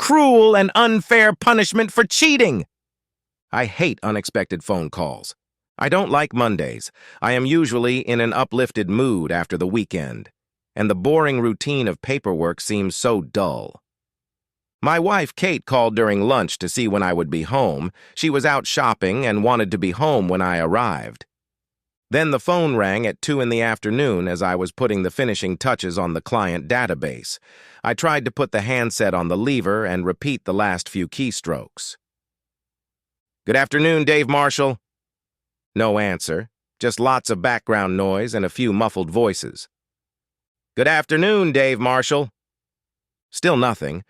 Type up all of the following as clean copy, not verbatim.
cruel and unfair punishment for cheating. I hate unexpected phone calls. I don't like Mondays. I am usually in an uplifted mood after the weekend, and the boring routine of paperwork seems so dull. My wife, Kate, called during lunch to see when I would be home. She was out shopping and wanted to be home when I arrived. Then the phone rang at 2 in the afternoon as I was putting the finishing touches on the client database. I tried to put the handset on the lever and repeat the last few keystrokes. "Good afternoon, Dave Marshall." No answer, just lots of background noise and a few muffled voices. "Good afternoon, Dave Marshall." Still nothing.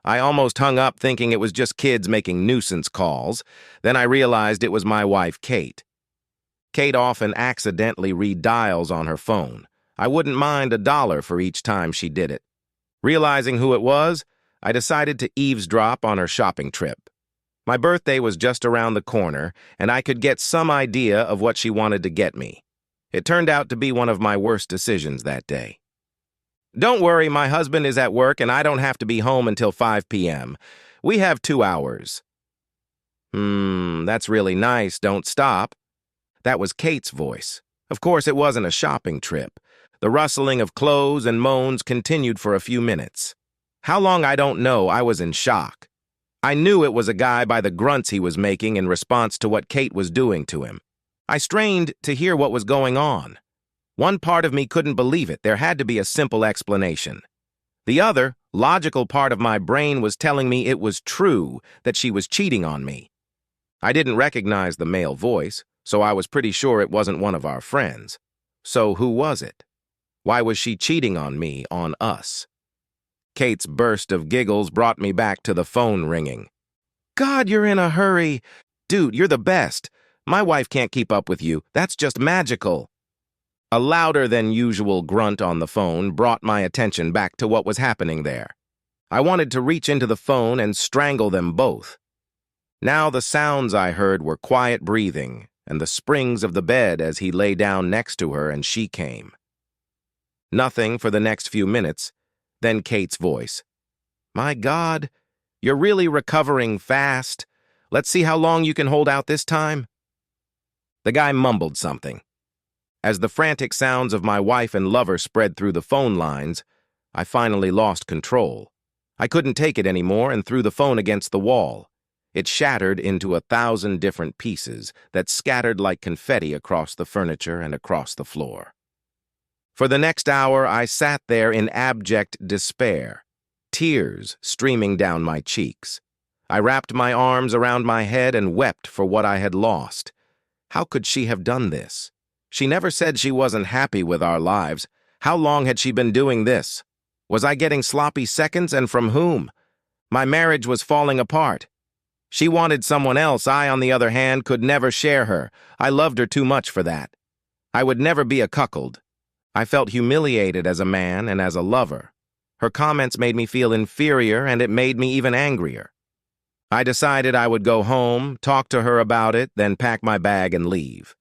I almost hung up thinking it was just kids making nuisance calls. Then I realized it was my wife, Kate. Kate often accidentally redials on her phone. I wouldn't mind $1 for each time she did it. Realizing who it was, I decided to eavesdrop on her shopping trip. My birthday was just around the corner, and I could get some idea of what she wanted to get me. It turned out to be one of my worst decisions that day. "Don't worry, my husband is at work and I don't have to be home until 5 p.m. We have 2 hours. That's really nice, don't stop." That was Kate's voice. Of course, it wasn't a shopping trip. The rustling of clothes and moans continued for a few minutes. How long, I don't know. I was in shock. I knew it was a guy by the grunts he was making in response to what Kate was doing to him. I strained to hear what was going on. One part of me couldn't believe it. There had to be a simple explanation. The other, logical part of my brain was telling me it was true that she was cheating on me. I didn't recognize the male voice, so I was pretty sure it wasn't one of our friends. So who was it? Why was she cheating on me, on us? Kate's burst of giggles brought me back to the phone ringing. "God, you're in a hurry. Dude, you're the best. My wife can't keep up with you. That's just magical." A louder than usual grunt on the phone brought my attention back to what was happening there. I wanted to reach into the phone and strangle them both. Now the sounds I heard were quiet breathing and the springs of the bed as he lay down next to her and she came. Nothing for the next few minutes, then Kate's voice. "My God, you're really recovering fast. Let's see how long you can hold out this time." The guy mumbled something. As the frantic sounds of my wife and lover spread through the phone lines, I finally lost control. I couldn't take it anymore and threw the phone against the wall. It shattered into 1,000 different pieces that scattered like confetti across the furniture and across the floor. For the next hour, I sat there in abject despair, tears streaming down my cheeks. I wrapped my arms around my head and wept for what I had lost. How could she have done this? She never said she wasn't happy with our lives. How long had she been doing this? Was I getting sloppy seconds, and from whom? My marriage was falling apart. She wanted someone else. I, on the other hand, could never share her. I loved her too much for that. I would never be a cuckold. I felt humiliated as a man and as a lover. Her comments made me feel inferior, and it made me even angrier. I decided I would go home, talk to her about it, then pack my bag and leave.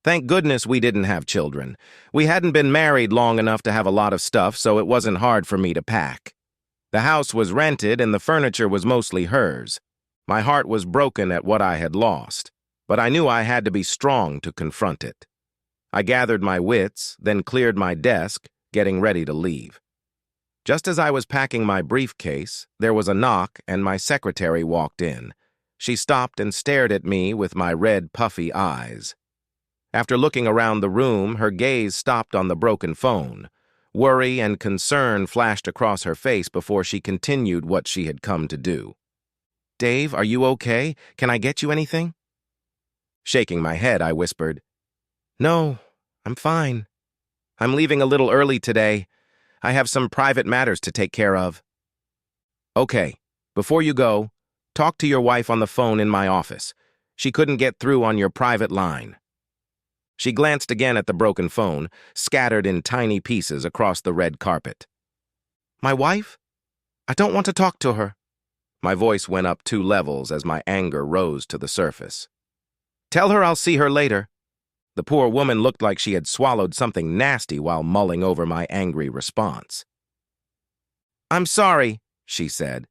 Thank goodness we didn't have children. We hadn't been married long enough to have a lot of stuff, so it wasn't hard for me to pack. The house was rented and the furniture was mostly hers. My heart was broken at what I had lost, but I knew I had to be strong to confront it. I gathered my wits, then cleared my desk, getting ready to leave. Just as I was packing my briefcase, there was a knock and my secretary walked in. She stopped and stared at me with my red, puffy eyes. After looking around the room, her gaze stopped on the broken phone. Worry and concern flashed across her face before she continued what she had come to do. "Dave, are you okay? Can I get you anything?" Shaking my head, I whispered, "No, I'm fine. I'm leaving a little early today. I have some private matters to take care of." "Okay, before you go, talk to your wife on the phone in my office. She couldn't get through on your private line." She glanced again at the broken phone, scattered in tiny pieces across the red carpet. "My wife? I don't want to talk to her." My voice went up 2 levels as my anger rose to the surface. "Tell her I'll see her later." The poor woman looked like she had swallowed something nasty while mulling over my angry response. "I'm sorry," she said.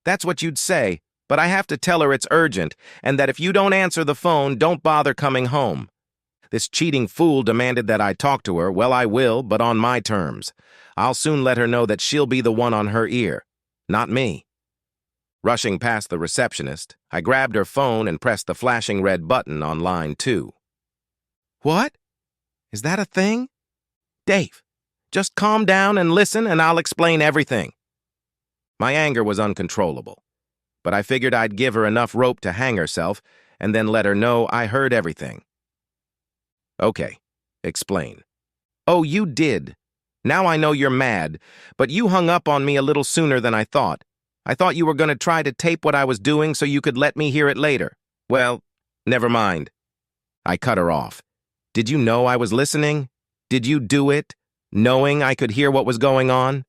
That's what you'd say, but I have to tell her it's urgent, and that if you don't answer the phone, don't bother coming home. This cheating fool demanded that I talk to her. Well, I will, but on my terms. I'll soon let her know that she'll be the one on her ear, not me. Rushing past the receptionist, I grabbed her phone and pressed the flashing red button on line 2. What? Is that a thing? Dave, just calm down and listen and I'll explain everything. My anger was uncontrollable, but I figured I'd give her enough rope to hang herself and then let her know I heard everything. Okay, explain. Oh, you did. Now I know you're mad, but you hung up on me a little sooner than I thought. I thought you were going to try to tape what I was doing so you could let me hear it later. Well, never mind. I cut her off. Did you know I was listening? Did you do it, knowing I could hear what was going on?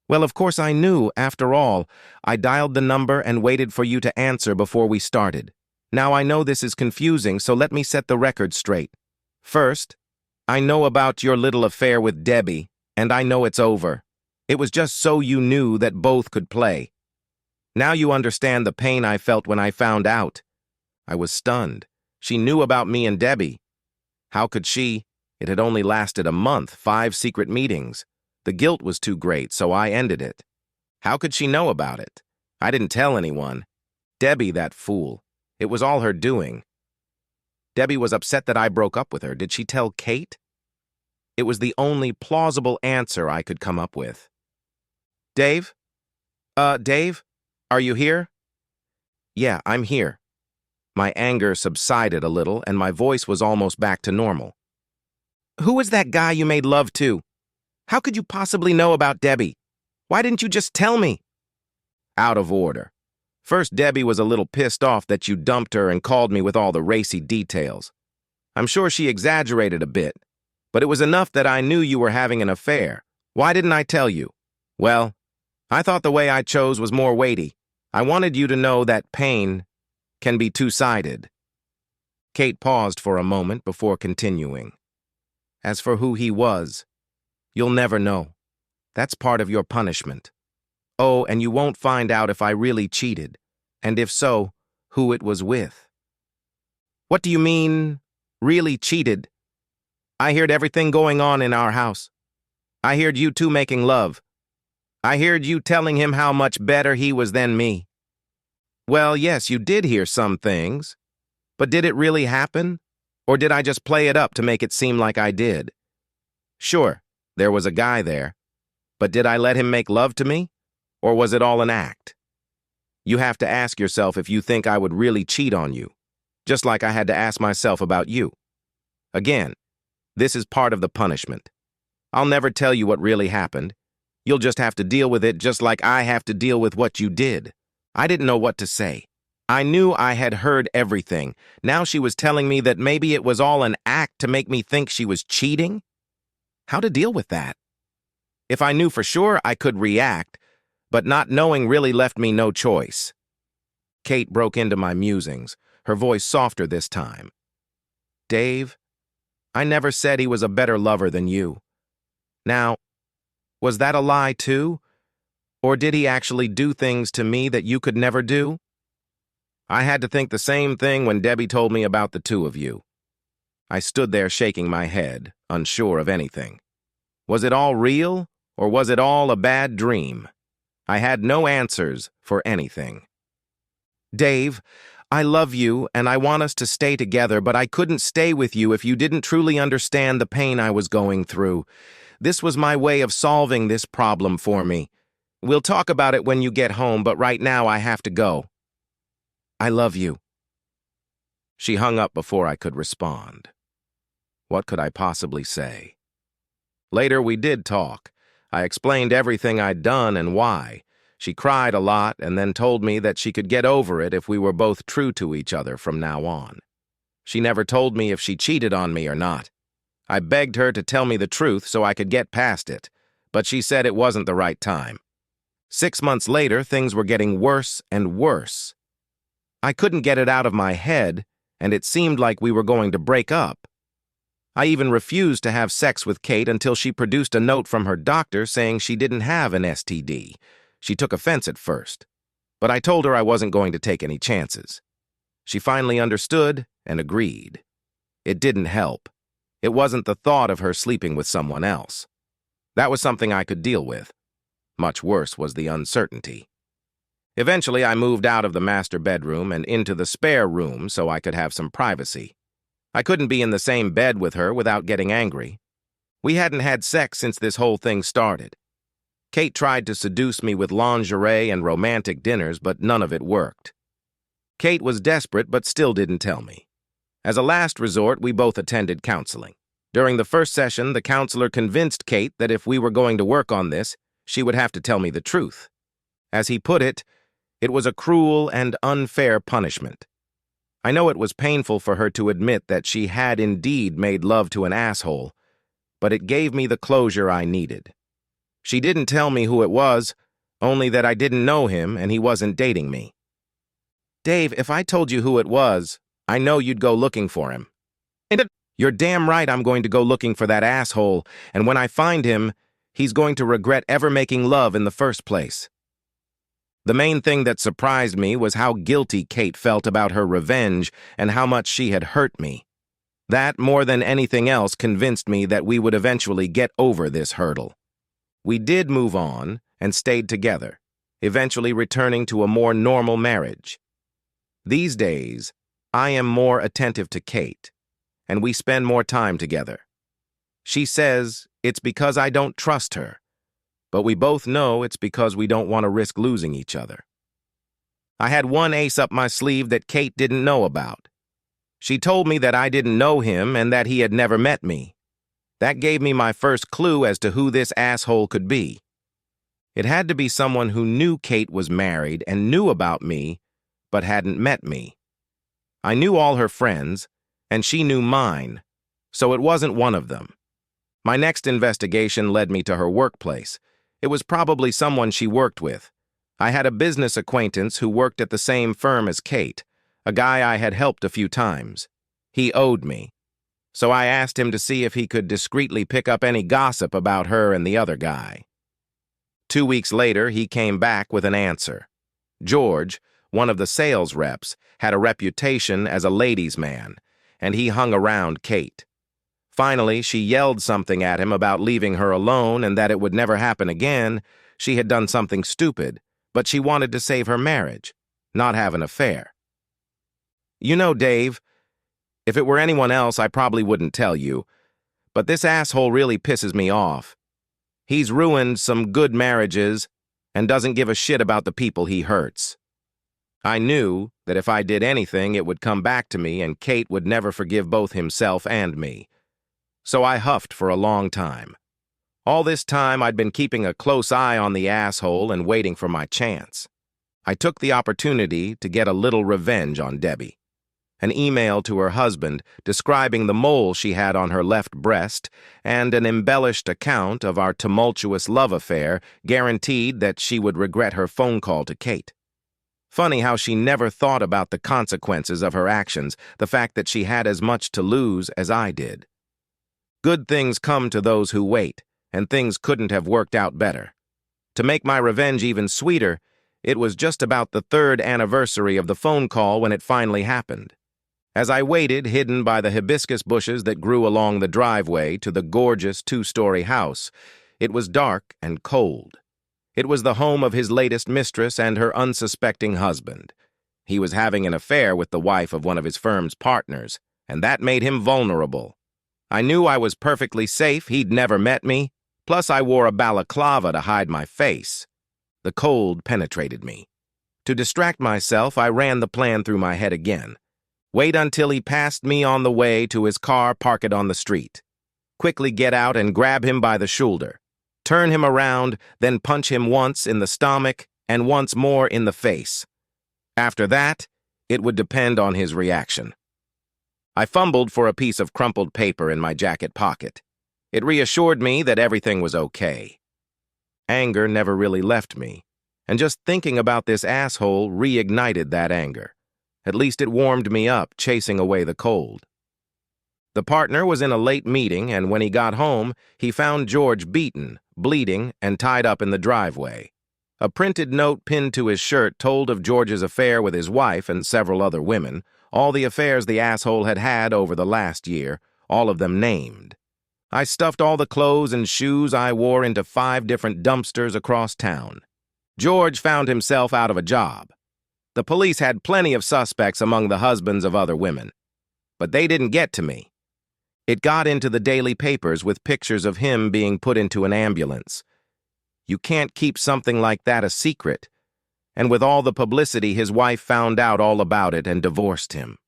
Well, of course I knew, after all. I dialed the number and waited for you to answer before we started. Now I know this is confusing, so let me set the record straight. First, I know about your little affair with Debbie, and I know it's over. It was just so you knew that both could play. Now you understand the pain I felt when I found out. I was stunned. She knew about me and Debbie. How could she? It had only lasted a month, 5 secret meetings. The guilt was too great, so I ended it. How could she know about it? I didn't tell anyone. Debbie, that fool. It was all her doing. Debbie was upset that I broke up with her. Did she tell Kate? It was the only plausible answer I could come up with. Dave? Dave? Are you here? Yeah, I'm here. My anger subsided a little, and my voice was almost back to normal. Who was that guy you made love to? How could you possibly know about Debbie? Why didn't you just tell me? Out of order. First, Debbie was a little pissed off that you dumped her and called me with all the racy details. I'm sure she exaggerated a bit, but it was enough that I knew you were having an affair. Why didn't I tell you? Well, I thought the way I chose was more weighty. I wanted you to know that pain can be two-sided. Kate paused for a moment before continuing. As for who he was, you'll never know. That's part of your punishment. Oh, and you won't find out if I really cheated, and if so, who it was with. What do you mean, really cheated? I heard everything going on in our house. I heard you two making love. I heard you telling him how much better he was than me. Well, yes, you did hear some things, but did it really happen? Or did I just play it up to make it seem like I did? Sure, there was a guy there, but did I let him make love to me? Or was it all an act? You have to ask yourself if you think I would really cheat on you, just like I had to ask myself about you. Again, this is part of the punishment. I'll never tell you what really happened. You'll just have to deal with it just like I have to deal with what you did. I didn't know what to say. I knew I had heard everything. Now she was telling me that maybe it was all an act to make me think she was cheating? How to deal with that? If I knew for sure, I could react, but not knowing really left me no choice. Kate broke into my musings, her voice softer this time. Dave, I never said he was a better lover than you. Now, was that a lie too? Or did he actually do things to me that you could never do? I had to think the same thing when Debbie told me about the two of you. I stood there shaking my head, unsure of anything. Was it all real, or was it all a bad dream? I had no answers for anything. Dave, I love you and I want us to stay together, but I couldn't stay with you if you didn't truly understand the pain I was going through. This was my way of solving this problem for me. We'll talk about it when you get home, but right now I have to go. I love you. She hung up before I could respond. What could I possibly say? Later we did talk. I explained everything I'd done and why. She cried a lot and then told me that she could get over it if we were both true to each other from now on. She never told me if she cheated on me or not. I begged her to tell me the truth so I could get past it, but she said it wasn't the right time. 6 months later, things were getting worse and worse. I couldn't get it out of my head, and it seemed like we were going to break up. I even refused to have sex with Kate until she produced a note from her doctor saying she didn't have an STD. She took offense at first. but I told her I wasn't going to take any chances. She finally understood and agreed. It didn't help. It wasn't the thought of her sleeping with someone else. That was something I could deal with. Much worse was the uncertainty. Eventually, I moved out of the master bedroom and into the spare room so I could have some privacy. I couldn't be in the same bed with her without getting angry. We hadn't had sex since this whole thing started. Kate tried to seduce me with lingerie and romantic dinners, but none of it worked. Kate was desperate but still didn't tell me. As a last resort, we both attended counseling. During the first session, the counselor convinced Kate that if we were going to work on this, she would have to tell me the truth. As he put it was a cruel and unfair punishment. I know it was painful for her to admit that she had indeed made love to an asshole, but it gave me the closure I needed. She didn't tell me who it was, only that I didn't know him and he wasn't dating me. Dave, if I told you who it was, I know you'd go looking for him. You're damn right I'm going to go looking for that asshole, and when I find him, he's going to regret ever making love in the first place. The main thing that surprised me was how guilty Kate felt about her revenge and how much she had hurt me. That, more than anything else, convinced me that we would eventually get over this hurdle. We did move on and stayed together, eventually returning to a more normal marriage. These days, I am more attentive to Kate, and we spend more time together. She says it's because I don't trust her, but we both know it's because we don't want to risk losing each other. I had one ace up my sleeve that Kate didn't know about. She told me that I didn't know him and that he had never met me. That gave me my first clue as to who this asshole could be. It had to be someone who knew Kate was married and knew about me, but hadn't met me. I knew all her friends, and she knew mine, so it wasn't one of them. My next investigation led me to her workplace. It was probably someone she worked with. I had a business acquaintance who worked at the same firm as Kate, a guy I had helped a few times. He owed me, so I asked him to see if he could discreetly pick up any gossip about her and the other guy. 2 weeks later, he came back with an answer. George, one of the sales reps, had a reputation as a ladies' man, and he hung around Kate. Finally, she yelled something at him about leaving her alone and that it would never happen again. She had done something stupid, but she wanted to save her marriage, not have an affair. You know, Dave, if it were anyone else, I probably wouldn't tell you, but this asshole really pisses me off. He's ruined some good marriages and doesn't give a shit about the people he hurts. I knew that if I did anything, it would come back to me and Kate would never forgive both himself and me. So I huffed for a long time. All this time, I'd been keeping a close eye on the asshole and waiting for my chance. I took the opportunity to get a little revenge on Debbie. An email to her husband describing the mole she had on her left breast and an embellished account of our tumultuous love affair guaranteed that she would regret her phone call to Kate. Funny how she never thought about the consequences of her actions, the fact that she had as much to lose as I did. Good things come to those who wait, and things couldn't have worked out better. To make my revenge even sweeter, it was just about the 3rd anniversary of the phone call when it finally happened. As I waited, hidden by the hibiscus bushes that grew along the driveway to the gorgeous 2-story house, it was dark and cold. It was the home of his latest mistress and her unsuspecting husband. He was having an affair with the wife of one of his firm's partners, and that made him vulnerable. I knew I was perfectly safe, he'd never met me, plus I wore a balaclava to hide my face. The cold penetrated me. To distract myself, I ran the plan through my head again. Wait until he passed me on the way to his car, park it on the street. Quickly get out and grab him by the shoulder. Turn him around, then punch him once in the stomach and once more in the face. After that, it would depend on his reaction. I fumbled for a piece of crumpled paper in my jacket pocket. It reassured me that everything was okay. Anger never really left me, and just thinking about this asshole reignited that anger. At least it warmed me up, chasing away the cold. The partner was in a late meeting, and when he got home, he found George beaten, bleeding, and tied up in the driveway. A printed note pinned to his shirt told of George's affair with his wife and several other women, all the affairs the asshole had had over the last year, all of them named. I stuffed all the clothes and shoes I wore into 5 different dumpsters across town. George found himself out of a job. The police had plenty of suspects among the husbands of other women, but they didn't get to me. It got into the daily papers with pictures of him being put into an ambulance. You can't keep something like that a secret. And with all the publicity, his wife found out all about it and divorced him.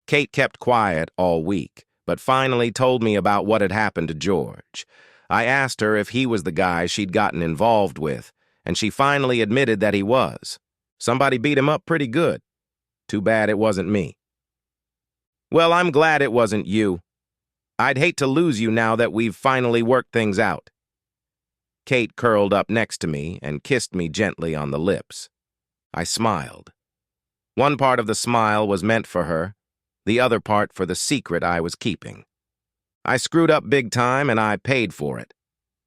Kate kept quiet all week, but finally told me about what had happened to George. I asked her if he was the guy she'd gotten involved with, and she finally admitted that he was. Somebody beat him up pretty good. Too bad it wasn't me. Well, I'm glad it wasn't you. I'd hate to lose you now that we've finally worked things out. Kate curled up next to me and kissed me gently on the lips. I smiled. One part of the smile was meant for her, the other part for the secret I was keeping. I screwed up big time and I paid for it.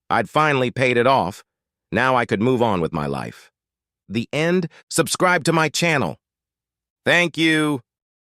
I'd finally paid it off. Now I could move on with my life. The end? Subscribe to my channel. Thank you.